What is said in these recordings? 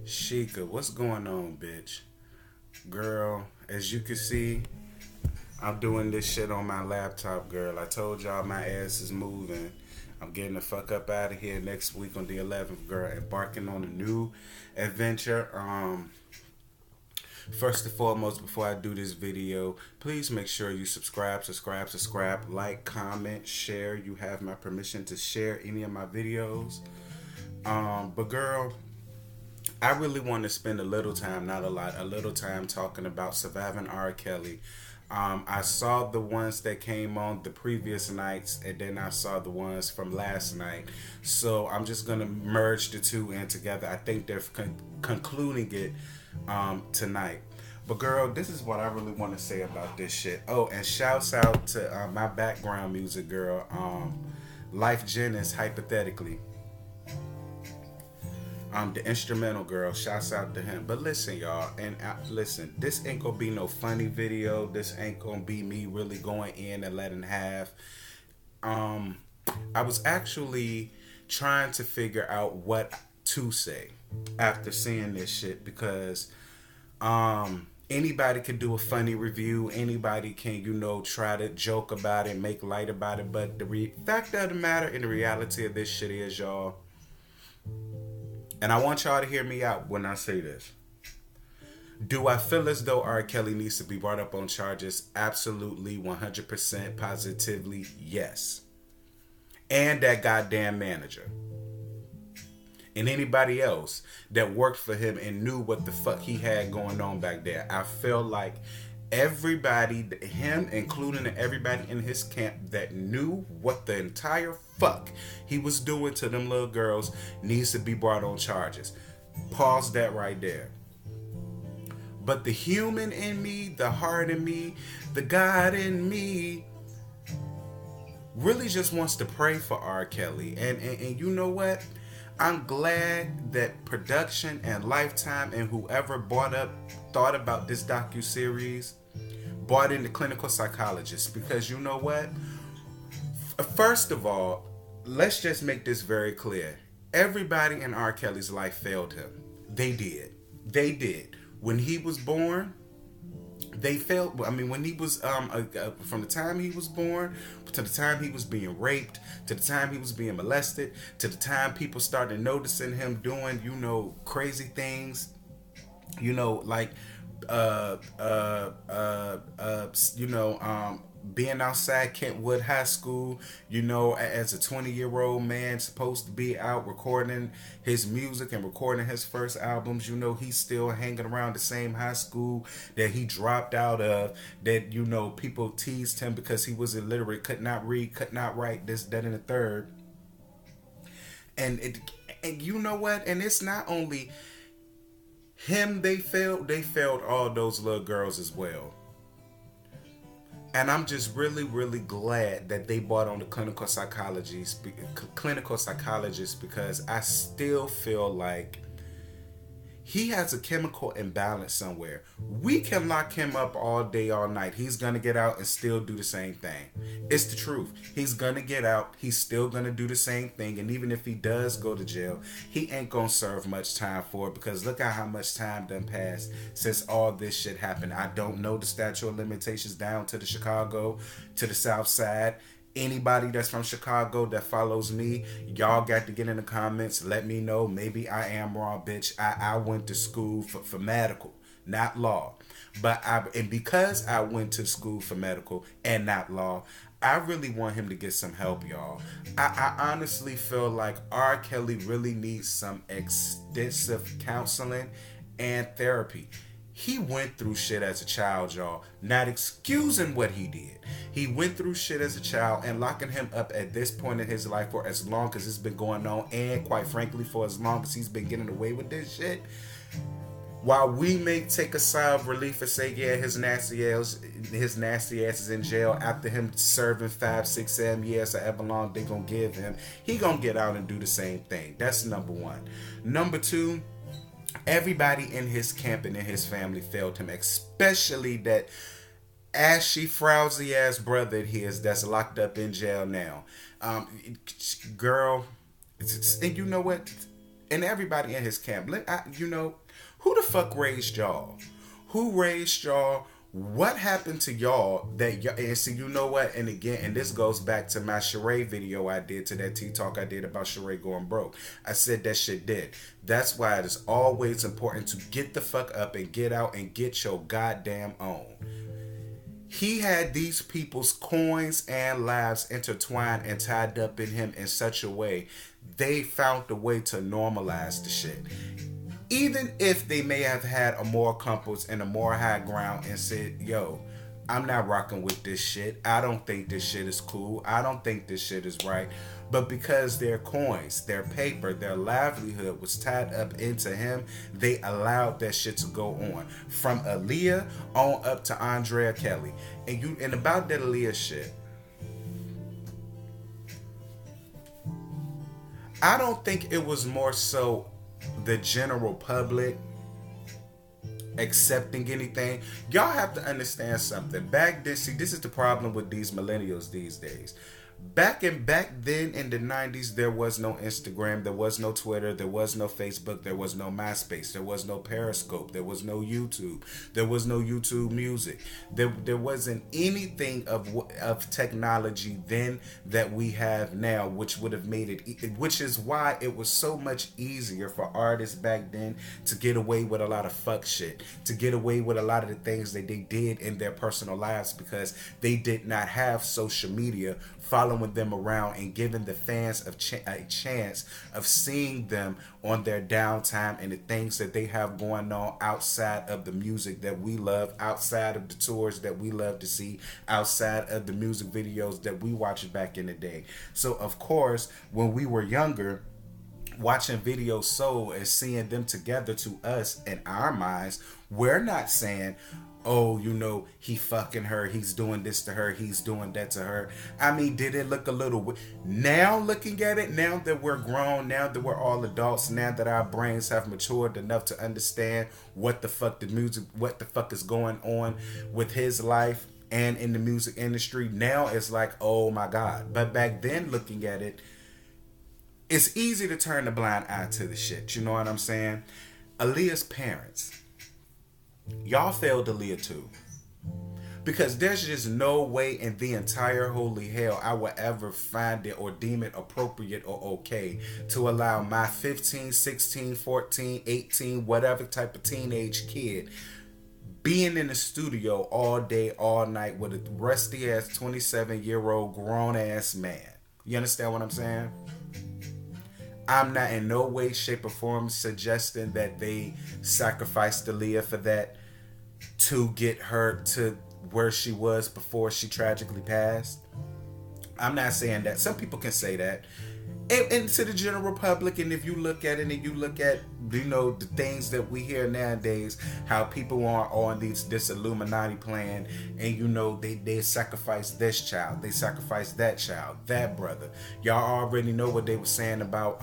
Sheikah, what's going on, bitch? Girl, as you can see, I'm doing this shit on my laptop, girl. I told y'all my ass is moving. I'm getting the fuck up out of here next week on the 11th, girl. Embarking on a new adventure. First and foremost, before I do this video, please make sure you subscribe, like, comment, share. You have my permission to share any of my videos. But girl, I really want to spend a little time, not a lot, a little time talking about surviving R. Kelly. I saw the ones that came on the previous nights, and then I saw the ones from last night. So I'm just gonna merge the two in together. I think they're concluding it tonight. But girl, this is what I really want to say about this shit. Oh, and shouts out to my background music, girl. Life Jennings, hypothetically. The instrumental girl, shouts out to him. But listen, y'all, and listen, this ain't gonna be no funny video. This ain't gonna be me really going in and letting have. I was actually trying to figure out what to say after seeing this shit because anybody can do a funny review. Anybody can, try to joke about it, make light about it. But the fact of the matter and the reality of this shit is, y'all. And I want y'all to hear me out when I say this. Do I feel as though R. Kelly needs to be brought up on charges? Absolutely, 100% positively, yes. And that goddamn manager. And anybody else that worked for him and knew what the fuck he had going on back there. I feel like everybody, him including everybody in his camp that knew what the entire fuck he was doing to them little girls needs to be brought on charges. Pause that right there. But the human in me, the heart in me, the God in me really just wants to pray for R. Kelly. And you know what? I'm glad that production and Lifetime and whoever thought about this docuseries brought in the clinical psychologist, because you know what? First of all, let's just make this very clear. Everybody in R. Kelly's life failed him. They did. They did. When he was born, they failed. I mean, when he was from the time he was born to the time he was being raped, to the time he was being molested, to the time people started noticing him doing, crazy things, like being outside Kentwood High School, as a 20-year-old man supposed to be out recording his music and recording his first albums. He's still hanging around the same high school that he dropped out of, that, people teased him because he was illiterate, could not read, could not write, this, that, and the third. And you know what? And it's not only him they failed all those little girls as well. And I'm just really, really glad that they brought on the clinical psychologist, because I still feel like he has a chemical imbalance somewhere. We can lock him up all day, all night. He's going to get out and still do the same thing. It's the truth. He's going to get out. He's still going to do the same thing. And even if he does go to jail, he ain't going to serve much time for it, because look at how much time done passed since all this shit happened. I don't know the statute of limitations down to the Chicago, to the South Side. Anybody that's from Chicago that follows me, y'all got to get in the comments. Let me know. Maybe I am wrong, bitch. I went to school for medical, not law. And because I went to school for medical and not law, I really want him to get some help, y'all. I honestly feel like R. Kelly really needs some extensive counseling and therapy. He went through shit as a child, y'all. Not excusing what he did. He went through shit as a child, and locking him up at this point in his life for as long as it's been going on, and quite frankly, for as long as he's been getting away with this shit. While we may take a sigh of relief and say, yeah, his nasty ass is in jail after him serving 5, 6, 7 years, however long they gonna give him, he gonna get out and do the same thing. That's number one. Number two, everybody in his camp and in his family failed him, especially that ashy, frowsy ass brother of his that's locked up in jail now. Girl, and you know what? and everybody in his camp. Who the fuck raised y'all? Who raised y'all? What happened to y'all that y'all, and see, you know what? And again, and this goes back to my Sheree video I did, to that T-Talk I did about Sheree going broke. I said that shit did. That's why it is always important to get the fuck up and get out and get your goddamn own. He had these people's coins and lives intertwined and tied up in him in such a way, they found a way to normalize the shit. Even if they may have had a more compass and a more high ground and said, yo, I'm not rocking with this shit. I don't think this shit is cool. I don't think this shit is right. But because their coins, their paper, their livelihood was tied up into him, they allowed that shit to go on. From Aaliyah on up to Andrea Kelly. And about that Aaliyah shit, I don't think it was more so the general public accepting anything. Y'all have to understand something. Back then, see, this is the problem with these millennials these days. Back then in the 90s, there was no Instagram, there was no Twitter, there was no Facebook, there was no MySpace, there was no Periscope, there was no YouTube, there was no YouTube Music. There wasn't anything of technology then that we have now, which would have made it, which is why it was so much easier for artists back then to get away with a lot of fuck shit, to get away with a lot of the things that they did in their personal lives, because they did not have social media following them around and giving the fans a chance of seeing them on their downtime and the things that they have going on outside of the music that we love, outside of the tours that we love to see, outside of the music videos that we watched back in the day. So of course, when we were younger, watching videos sold and seeing them together, to us in our minds, we're not saying, oh, he fucking her, he's doing this to her, he's doing that to her. I mean, did it look a little... Now looking at it, now that we're grown, now that we're all adults, now that our brains have matured enough to understand what the fuck is going on with his life and in the music industry, now it's like, oh my God. But back then, looking at it, it's easy to turn a blind eye to the shit. You know what I'm saying? Aaliyah's parents, y'all failed Aaliyah too. Because there's just no way in the entire holy hell I would ever find it or deem it appropriate or okay to allow my 15, 16, 14, 18, whatever type of teenage kid being in the studio all day, all night with a rusty ass 27-year-old grown ass man. You understand what I'm saying? I'm not in no way, shape, or form suggesting that they sacrificed Aaliyah for that, to get her to where she was before she tragically passed. I'm not saying that. Some people can say that. And to the general public, and if you look at it and you look at, the things that we hear nowadays, how people are on this Illuminati plan, and they sacrifice this child, they sacrifice that child, that brother. Y'all already know what they were saying about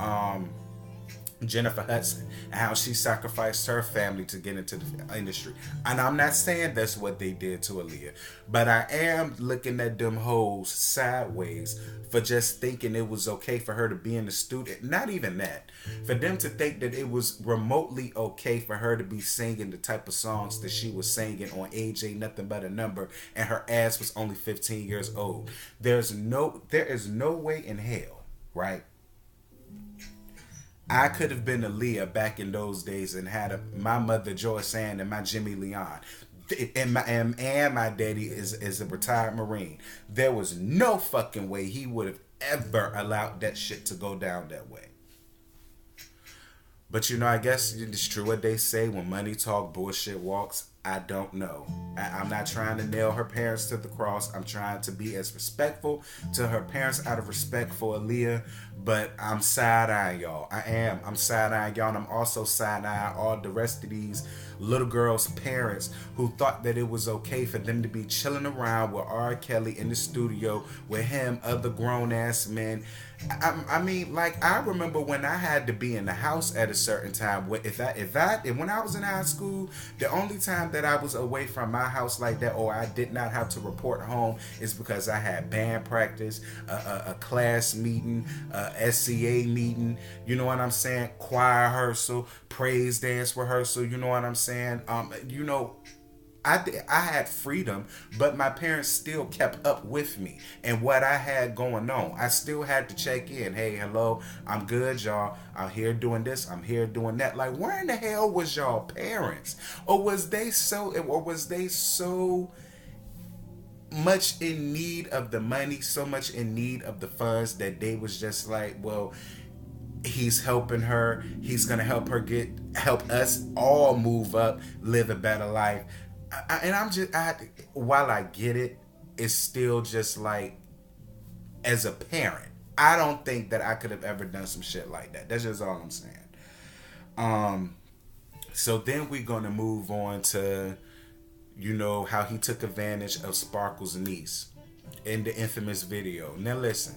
Jennifer Hudson and how she sacrificed her family to get into the industry. And I'm not saying that's what they did to Aaliyah, but I am looking at them hoes sideways for just thinking it was okay for her to be in the studio. Not even that. For them to think that it was remotely okay for her to be singing the type of songs that she was singing on Age Ain't Nothing But a Number, and her ass was only 15 years old. There is no way in hell, right? I could have been Aaliyah back in those days and had my mother Joy Sand and my Jimmy Leon. And my daddy is a retired Marine. There was no fucking way he would have ever allowed that shit to go down that way. But I guess it's true what they say, when money talk, bullshit walks. I don't know. I'm not trying to nail her parents to the cross. I'm trying to be as respectful to her parents out of respect for Aaliyah. But I'm side-eyeing y'all. I am. I'm side-eyeing y'all. And I'm also side-eyeing all the rest of these little girls' parents who thought that it was okay for them to be chilling around with R. Kelly in the studio with him, other grown-ass men, I mean, like I remember when I had to be in the house at a certain time. If when I was in high school, the only time that I was away from my house like that, or I did not have to report home, is because I had band practice, a class meeting, a SCA meeting. You know what I'm saying? Choir rehearsal, praise dance rehearsal. You know what I'm saying? I had freedom, but my parents still kept up with me and what I had going on. I still had to check in. Hey, hello, I'm good, y'all. I'm here doing this. I'm here doing that. Like, where in the hell was y'all parents? Or was they so much in need of the money, so much in need of the funds that they was just like, well, he's helping her. He's gonna help us all move up, live a better life. And while I get it, it's still just like, as a parent, I don't think that I could have ever done some shit like that. That's just all I'm saying. So then we're gonna move on to, how he took advantage of Sparkle's niece in the infamous video. Now listen,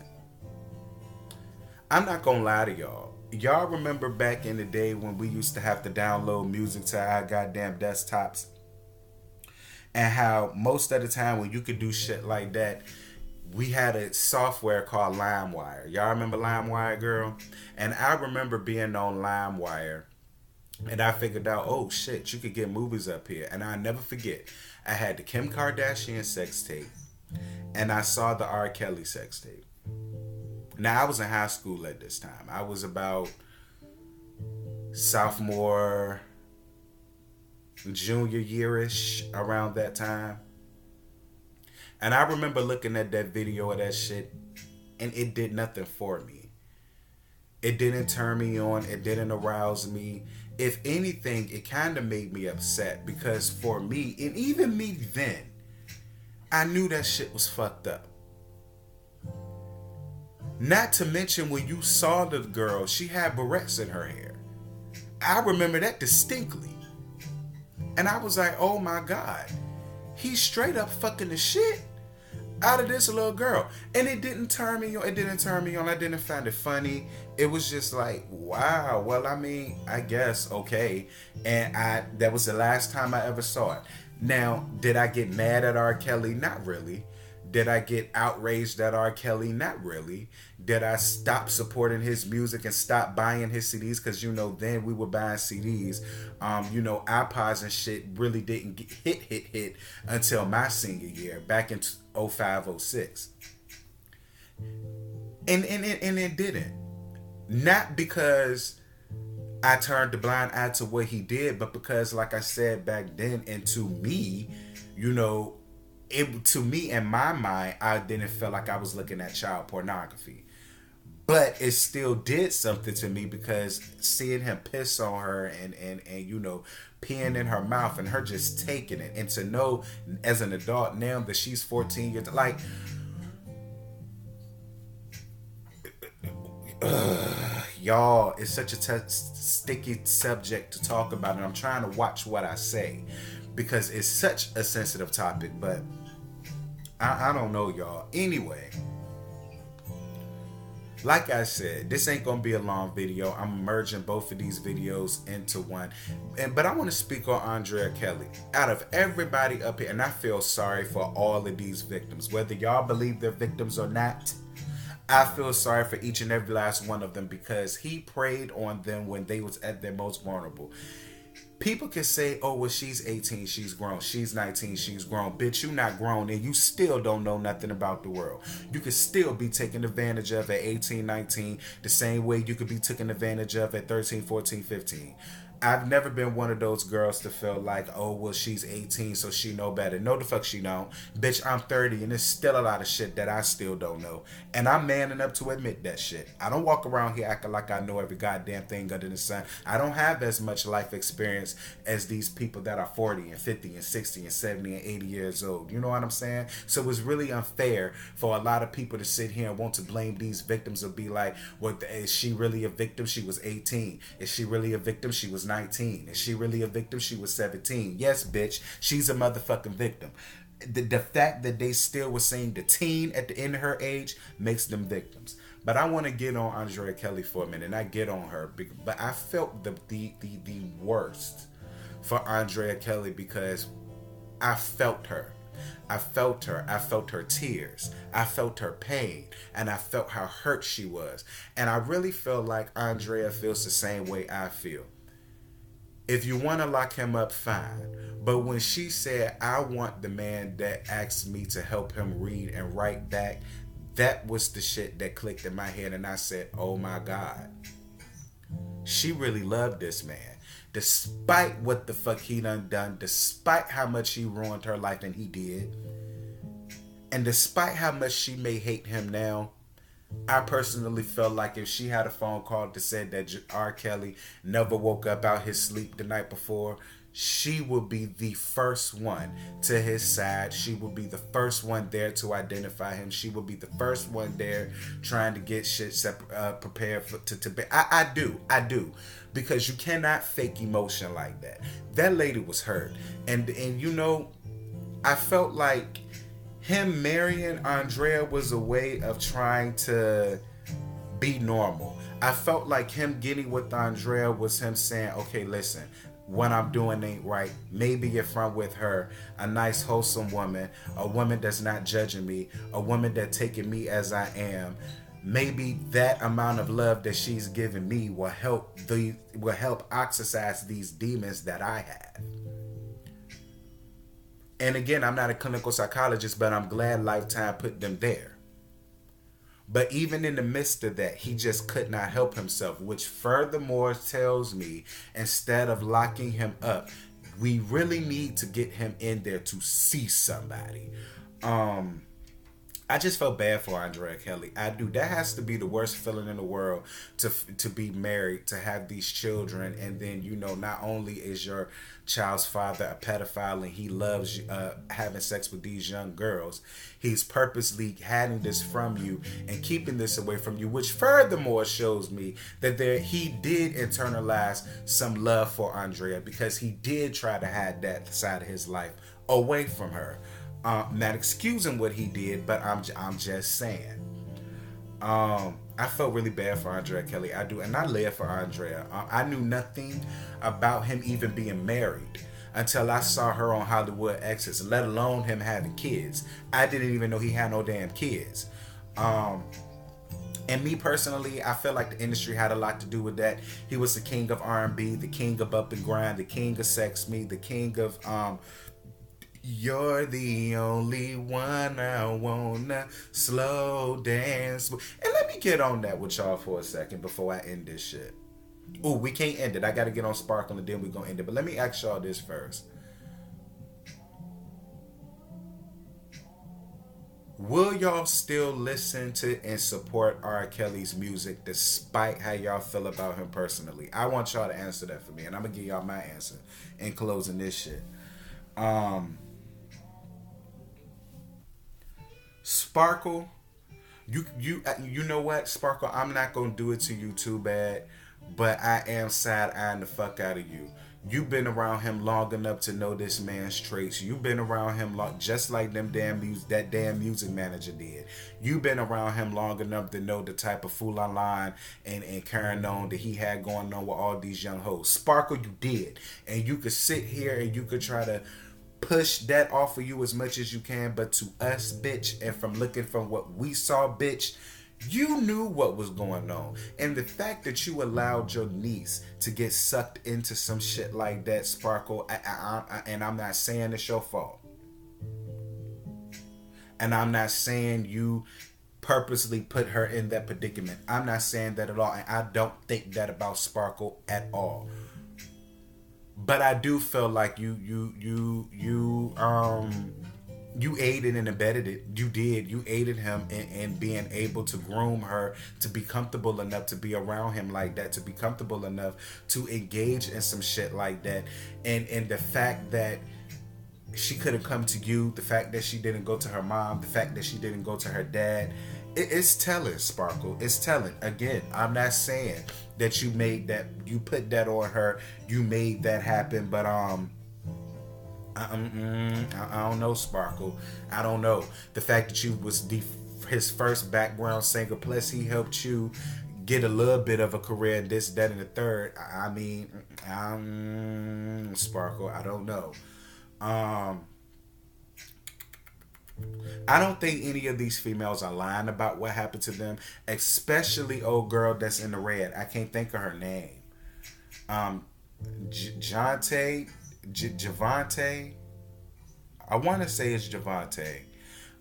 I'm not gonna lie to y'all. Y'all remember back in the day when we used to have to download music to our goddamn desktops? And how most of the time when you could do shit like that, we had a software called LimeWire. Y'all remember LimeWire, girl? And I remember being on LimeWire, and I figured out, oh shit, you could get movies up here. And I never forget, I had the Kim Kardashian sex tape, and I saw the R. Kelly sex tape. Now I was in high school at this time. I was about sophomore, junior yearish, around that time. And I remember looking at that video of that shit, and it did nothing for me. It didn't turn me on. It didn't arouse me. If anything, it kind of made me upset, because for me, and even me then, I knew that shit was fucked up. Not to mention, when you saw the girl, she had barrettes in her hair. I remember that distinctly. And I was like, oh my God, he's straight up fucking the shit out of this little girl. And it didn't turn me on. I didn't find it funny. It was just like, wow. Well, I mean, I guess, okay. And that was the last time I ever saw it. Now, did I get mad at R. Kelly? Not really. Did I get outraged at R. Kelly? Not really. Did I stop supporting his music and stop buying his CDs? Because, then we were buying CDs. iPods and shit really didn't hit until my senior year, back in 05, 06. And it didn't. Not because I turned the blind eye to what he did, but because, like I said back then, and to me, to me, in my mind, I didn't feel like I was looking at child pornography. But it still did something to me, because seeing him piss on her and peeing in her mouth and her just taking it, and to know as an adult now that she's 14 years, like, y'all, it's such a sticky subject to talk about, and I'm trying to watch what I say, because it's such a sensitive topic. But I don't know, y'all. Anyway, like I said, this ain't gonna be a long video. I'm merging both of these videos into one. But I want to speak on Andrea Kelly. Out of everybody up here, and I feel sorry for all of these victims, whether y'all believe they're victims or not, I feel sorry for each and every last one of them, because he preyed on them when they was at their most vulnerable. People can say, oh, well, she's 18, she's grown. She's 19, she's grown. Bitch, you not grown, and you still don't know nothing about the world. You could still be taken advantage of at 18, 19, the same way you could be taken advantage of at 13, 14, 15. I've never been one of those girls to feel like, oh, well, she's 18, so she know better. No, the fuck she don't. Bitch, I'm 30, and there's still a lot of shit that I still don't know. And I'm manning up to admit that shit. I don't walk around here acting like I know every goddamn thing under the sun. I don't have as much life experience as these people that are 40 and 50 and 60 and 70 and 80 years old. You know what I'm saying? So it's really unfair for a lot of people to sit here and want to blame these victims, or be like, well, is she really a victim? She was 18. Is she really a victim? She was 19. Is she really a victim? She was 17. Yes, bitch, she's a motherfucking victim. The fact that they still were saying the teen at the end of her age makes them victims. But I want to get on Andrea Kelly for a minute, and I get on her, but I felt the worst for Andrea Kelly because I felt her. I felt her. I felt her tears. I felt her pain. And I felt how hurt she was. And I really feel like Andrea feels the same way I feel. If you want to lock him up, fine. But when she said, I want the man that asked me to help him read and write back, that was the shit that clicked in my head. And I said, oh my God. She really loved this man. Despite what the fuck he done, despite how much he ruined her life, and he did, and despite how much she may hate him now, I personally felt like if she had a phone call that said that R. Kelly never woke up out his sleep the night before, she would be the first one to his side. She would be the first one there to identify him. She would be the first one there trying to get shit prepared to I do. Because you cannot fake emotion like that. That lady was hurt. And you know, I felt like him marrying Andrea was a way of trying to be normal. I felt like him getting with Andrea was him saying, okay, listen, what I'm doing ain't right. Maybe if I'm with her, a nice, wholesome woman, a woman that's not judging me, a woman that's taking me as I am, maybe that amount of love that she's giving me will help exorcise these demons that I have. And again, I'm not a clinical psychologist, but I'm glad Lifetime put them there. But even in the midst of that, he just could not help himself, which furthermore tells me, instead of locking him up, we really need to get him in there to see somebody. I just felt bad for Andrea Kelly. I do. That has to be the worst feeling in the world, to be married, to have these children, and then, you know, not only is your child's father a pedophile and he loves having sex with these young girls, he's purposely hiding this from you and keeping this away from you, which furthermore shows me that he did internalize some love for Andrea, because he did try to hide that side of his life away from her. Not excusing what he did, but I'm just saying. I felt really bad for Andrea Kelly. I do, and I live for Andrea. I knew nothing about him even being married until I saw her on Hollywood Exes, let alone him having kids. I didn't even know he had no damn kids. And me personally, I feel like the industry had a lot to do with that. He was the king of R&B, the king of up and grind, the king of sex me, the king of you're the only one I wanna slow dance with. And let me get on that with y'all for a second before I end this shit. Ooh, we can't end it. I gotta get on Sparkle and then we gonna end it. But let me ask y'all this first. Will y'all still listen to and support R. Kelly's music despite how y'all feel about him personally? I want y'all to answer that for me, and I'm gonna give y'all my answer in closing this shit. Sparkle, you know what, Sparkle, I'm not gonna do it to you too bad, but I am side-eyeing the fuck out of you. You've been around him long enough to know this man's traits. You've been around him just like that damn music manager did. You've been around him long enough to know the type of fool online and carrying on that he had going on with all these young hoes. Sparkle, you did. And you could sit here and you could try to push that off of you as much as you can, but to us, bitch, and from looking from what we saw, bitch, you knew what was going on. And the fact that you allowed your niece to get sucked into some shit like that, Sparkle, and I'm not saying it's your fault. And I'm not saying you purposely put her in that predicament. I'm not saying that at all. And I don't think that about Sparkle at all. But I do feel like you aided and abetted it. You did. You aided him in being able to groom her to be comfortable enough to be around him like that, to be comfortable enough to engage in some shit like that. And the fact that she couldn't come to you, the fact that she didn't go to her mom, the fact that she didn't go to her dad, it's telling, Sparkle. It's telling. Again, I'm not saying that you put that on her, you made that happen, but I don't know, Sparkle. I don't know. The fact that you was his first background singer. Plus, he helped you get a little bit of a career in this, that, and the third. I mean, Sparkle, I don't know. Um, I don't think any of these females are lying about what happened to them, especially old girl that's in the red. I can't think of her name. Um, Javante. I want to say it's Javante.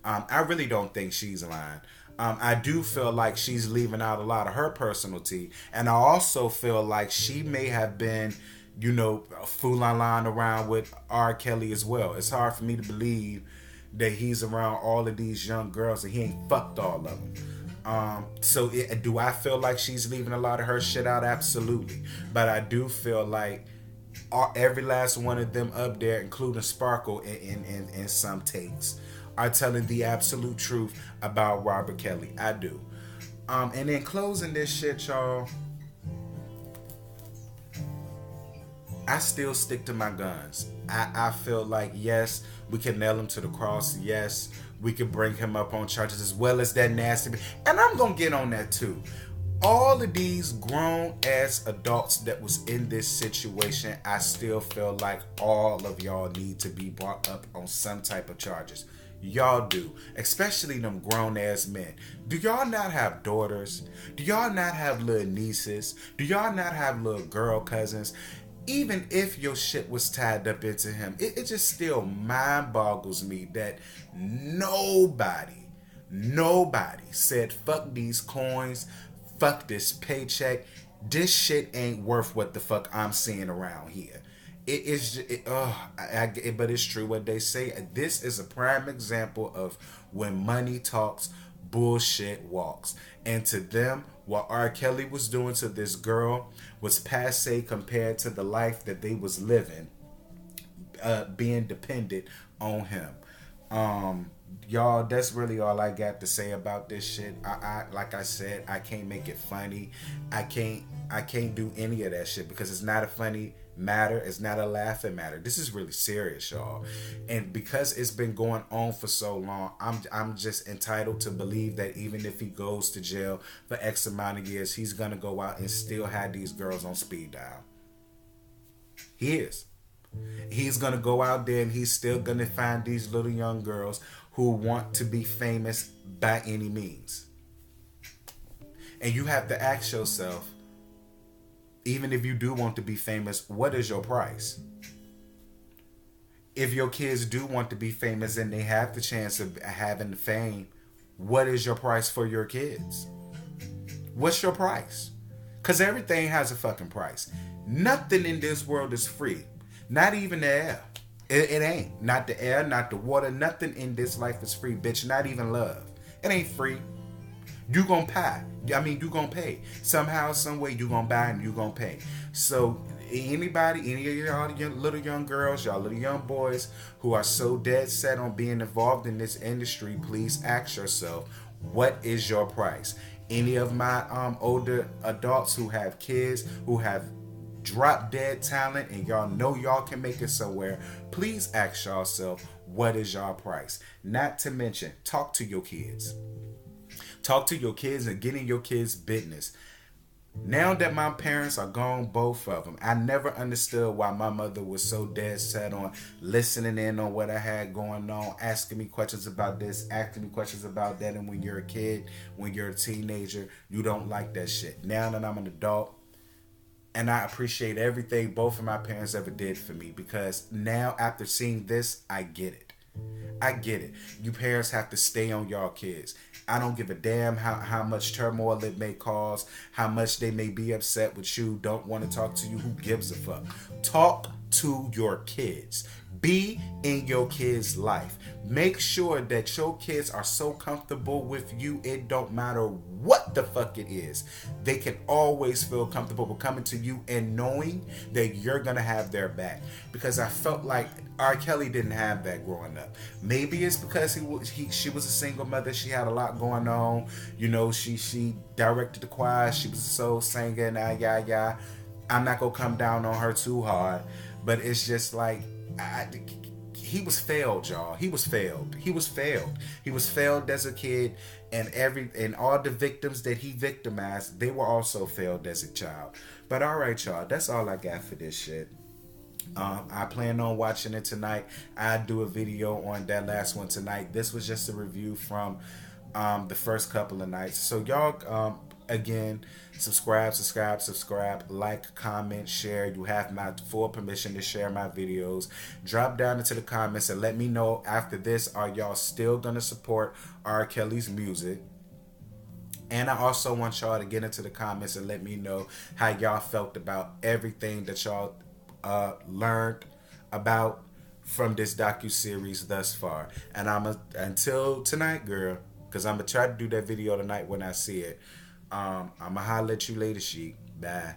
I really don't think she's lying. I do feel like she's leaving out a lot of her personality, and I also feel like she may have been, fooling lying around with R. Kelly as well. It's hard for me to believe that he's around all of these young girls and he ain't fucked all of them. Do I feel like she's leaving a lot of her shit out? Absolutely, but I do feel like every last one of them up there, including Sparkle in some takes, are telling the absolute truth about Robert Kelly. I do. And then closing this shit, y'all, I still stick to my guns. I feel like, yes, we can nail him to the cross. Yes, we can bring him up on charges as well as that nasty. And I'm going to get on that too. All of these grown ass adults that was in this situation, I still feel like all of y'all need to be brought up on some type of charges. Y'all do, especially them grown ass men. Do y'all not have daughters? Do y'all not have little nieces? Do y'all not have little girl cousins? Even if your shit was tied up into him, it just still mind boggles me that nobody said fuck these coins, fuck this paycheck. This shit ain't worth what the fuck I'm seeing around here. It is, but it's true what they say. This is a prime example of when money talks, bullshit walks. And to them, what R. Kelly was doing to this girl was passe compared to the life that they was living, being dependent on him. Y'all, that's really all I got to say about this shit. I like I said, I can't make it funny. I can't do any of that shit because it's not a funny matter. It's not a laughing matter. This is really serious, y'all. And because it's been going on for so long, I'm just entitled to believe that even if he goes to jail for X amount of years, he's gonna go out and still have these girls on speed dial. He is. He's gonna go out there and he's still gonna find these little young girls who want to be famous by any means. And you have to ask yourself, even if you do want to be famous, what is your price? If your kids do want to be famous and they have the chance of having the fame, what is your price for your kids? What's your price? Because everything has a fucking price. Nothing in this world is free. Not even the air. It ain't. Not the air, not the water. Nothing in this life is free, bitch. Not even love. It ain't free. You gonna pay. You gonna pay. Somehow, some way, you gonna buy and you gonna pay. So anybody, any of y'all little young girls, y'all little young boys who are so dead set on being involved in this industry, please ask yourself, what is your price? Any of my older adults who have kids, who have drop dead talent, and y'all know y'all can make it somewhere, please ask yourself, what is y'all price? Not to mention, talk to your kids. Talk to your kids and get in your kids' business. Now that my parents are gone, both of them, I never understood why my mother was so dead set on listening in on what I had going on, asking me questions about this, asking me questions about that. And when you're a kid, when you're a teenager, you don't like that shit. Now that I'm an adult, and I appreciate everything both of my parents ever did for me, because now after seeing this, I get it. I get it. You parents have to stay on y'all kids. I don't give a damn how much turmoil it may cause, how much they may be upset with you, don't want to talk to you. Who gives a fuck? Talk to your kids. Be in your kids' life. Make sure that your kids are so comfortable with you, it don't matter what the fuck it is. They can always feel comfortable with coming to you and knowing that you're going to have their back. Because I felt like R. Kelly didn't have that growing up. Maybe it's because she was a single mother. She had a lot going on. You know, she directed the choir. She was a soul singer and I'm not going to come down on her too hard. But it's just like, he was failed, y'all. He was failed. He was failed. He was failed as a kid, and all the victims that he victimized, they were also failed as a child. But all right, y'all, that's all I got for this shit. I plan on watching it tonight. I do a video on that last one tonight. This was just a review from the first couple of nights. So y'all, again, subscribe, like, comment, share. You have my full permission to share my videos. Drop down into the comments and let me know after this, are y'all still gonna support R. Kelly's music? And I also want y'all to get into the comments and let me know how y'all felt about everything that y'all learned about from this docu-series thus far. And until tonight, girl, because I'm going to try to do that video tonight when I see it. I'm going to holler at you later, Sheik. Bye.